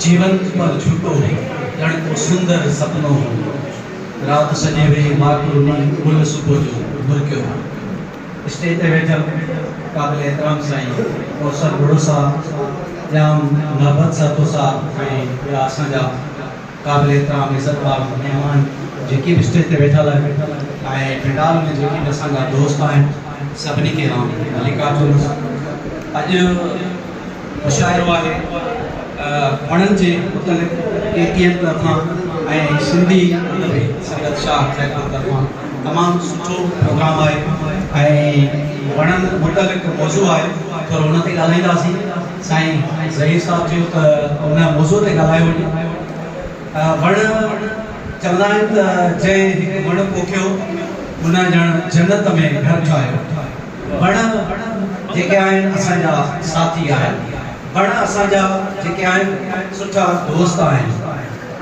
जीवन पर झूठो ॼण को सुंदर सपनो रात सॼे वेही माकू नींद गुल सुबुह जो मुरकियो स्टेज ते वेठल क़ाबिल एहतराम साईं कौसर बुढ़ो साहब जाम मोहब्बत सां तोसां ऐं ॿिया असांजा क़ाबिल एहतराम इज़तवार महिमान जेकी बि स्टेज ते वेठल आहिनि ऐं पंडाल में जेके बि असांजा दोस्त आहिनि सभिनी खे आऊं मल्लिकार्जुन अॼु मुशाइरो आहे वणनि जे मुतलिक़ केटीएम तरफ़ां ऐं सिंधी संगत शाह खैबर तरफ़ां तमामु सुठो प्रोग्राम आहे ऐं वणनि मुतलिक़ मौज़ू आहे थोरो हुन ते ॻाल्हाईंदासीं साईं ज़हीर साहिब चयो त हुन मौज़ू ते ॻाल्हायो वञे वण चवंदा आहिनि त जंहिं हिकु वण पोखियो हुन ॼण जन्नत में घर ठाहियो वण जेके आहिनि असांजा साथी आहिनि वण असांजा जेके आहिनि सुठा दोस्त आहिनि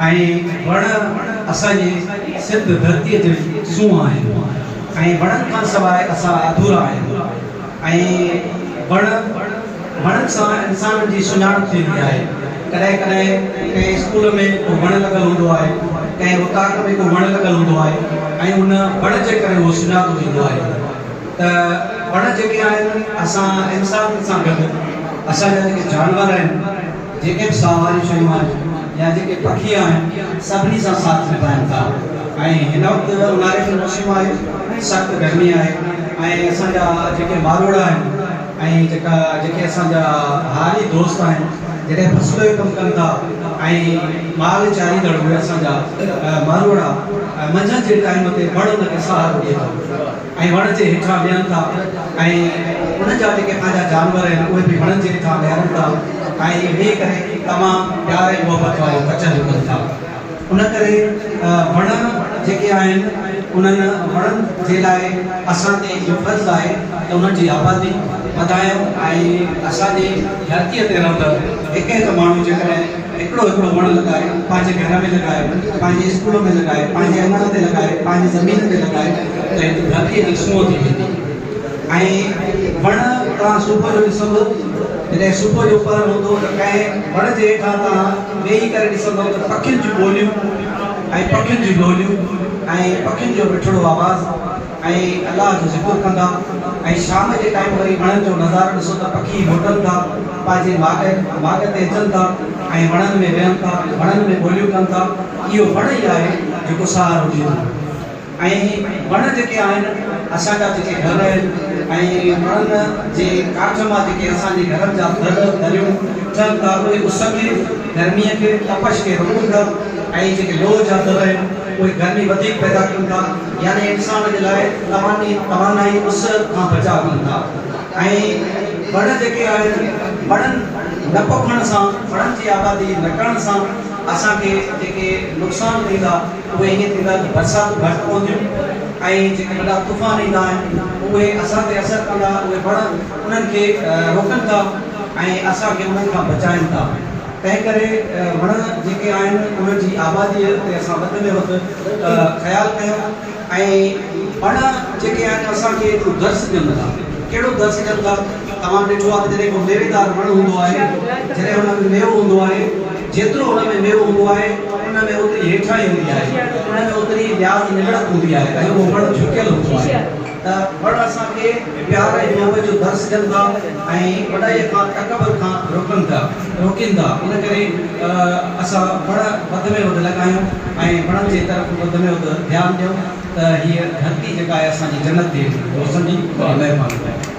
ऐं वण असांजी सिंध धरतीअ जे सूंहं आहिनि ऐं वणनि खां सवाइ असां अधूरा आहियूं ऐं वणनि सां इंसान जी सुञाणप थींदी आहे कॾहिं कॾहिं कंहिं स्कूल में को वण लॻल हूंदो आहे कंहिं उताक में को वण लॻल हूंदो आहे ऐं उन वण जे करे उहो सुञातो वेंदो आहे त वण जेके आहिनि असां इंसान सां गॾु असांजा जेके जानवर आहिनि जेके बि साह वारियूं शयूं आहिनि या जेके पखी आहिनि सभिनी सां साथ निभाइनि था ऐं हिन वक़्तु ऊन्हारे जो मौसम आहे सख़्तु गर्मी आहे ऐं असांजा जेके मारोड़ा आहिनि ऐं जेके असांजा हारी दोस्त आहिनि जॾहिं फसलो जो कमु कनि था ऐं माल चाहींदड़ उहे असांजा मारोड़ा मंझंदि जे टाइम ते वण उनखे सहारो ॾिए थो ऐं वण जे हेठां विहनि था ऐं उनजा जेके पंहिंजा जानवर आहिनि उहे बि वणनि जे हेठां विहनि था ऐं वेही करे तमामु प्यार ऐं मोहबत वारो कचहरियूं कनि था उन करे वण जेके आहिनि उन्हनि वणनि जे लाइ असां ते इहो फर्ज़ु आहे त उन्हनि जी आबादी वधायूं ऐं असांजी धरतीअ ते रहंदड़ हिकु हिकु माण्हू जेकॾहिं हिकिड़ो हिकिड़ो वणु लॻाए पंहिंजे घर में लॻाए पंहिंजे स्कूल में लॻाए पंहिंजे अङण ते लॻाए पंहिंजी ज़मीन ते लॻाए त हिते धरतीअ जी सूंहं थी वेंदी ऐं वण तव्हां सुबुह जो ॾिसंदो जॾहिं सुबुह जो पहर हूंदो त कंहिं वण जे हेठां तव्हां वेही करे ॾिसंदो त पखियुनि जूं ॿोलियूं ऐं पखियुनि जूं ॿोलियूं ऐं पखियुनि जो मिठड़ो आवाज़ु ऐं अलाह जो ज़िक्र कंदा ऐं शाम जे टाइम वरी वणनि जो नज़ारो ॾिसो त पखी मोटनि था पंहिंजे माग ते अचनि था ऐं वणनि में वेहनि था वणनि में ॿोलियूं कनि था इहो वण ई आहे जेको सहारो ॾियो ऐं वण जेके आहिनि असांजा जेके घर आहिनि ऐं वणनि जे काठ मां जेके असांजे घरनि जा दरियूं थियनि था उहे उस खे गर्मीअ खे तपश खे रोकनि था ऐं जेके लोह जा दर आहिनि उहे गर्मी वधीक पैदा कनि था यानी इंसान जे लाइ तवानाई उस खां बचाव कनि था ऐं वण जेके आहिनि वणनि न पोखण सां वणनि जी आबादी न करण सां असांखे जेके नुक़सान थींदा उहे ईअं थींदा त बरसाति घटि पवंदियूं ऐं जेके वॾा तूफ़ान ईंदा आहिनि उहे असां ते असरु कंदा उहे वण उन्हनि खे रोकनि था ऐं असांखे उन्हनि खां बचाइनि था तंहिं करे वण जेके आहिनि उन्हनि जी आबादीअ ते असां वधि में वधि ख़्यालु कयूं ऐं वण जेके आहिनि असांखे एतिरो दर्स ॾियनि था कहिड़ो दर्स ॾियनि था तव्हां ॾिठो आहे त जॾहिं को मेवेदार वण हूंदो आहे जॾहिं हुन में मेवो हूंदो आहे जेतिरो हुन में मेवो हूंदो आहे उन में ओतिरी हेठाई हूंदी आहे उन में ओतिरी व्याज निगड़क हूंदी आहे ऐं उहो वण झुकियल हूंदो आहे त वण असांखे प्यार ऐं मोहबत जो दर्स ॾियनि था ऐं वॾाईअ खां तकबर खां रोकीनि था इन करे असां वण वधि में वधि लॻायूं ऐं वणनि जे तरफ़ वधि में वधि ध्यानु ॾियूं त हीअ धरती जेका आहे असांजी जन्नत थिए रोज़नि जी महिरबानी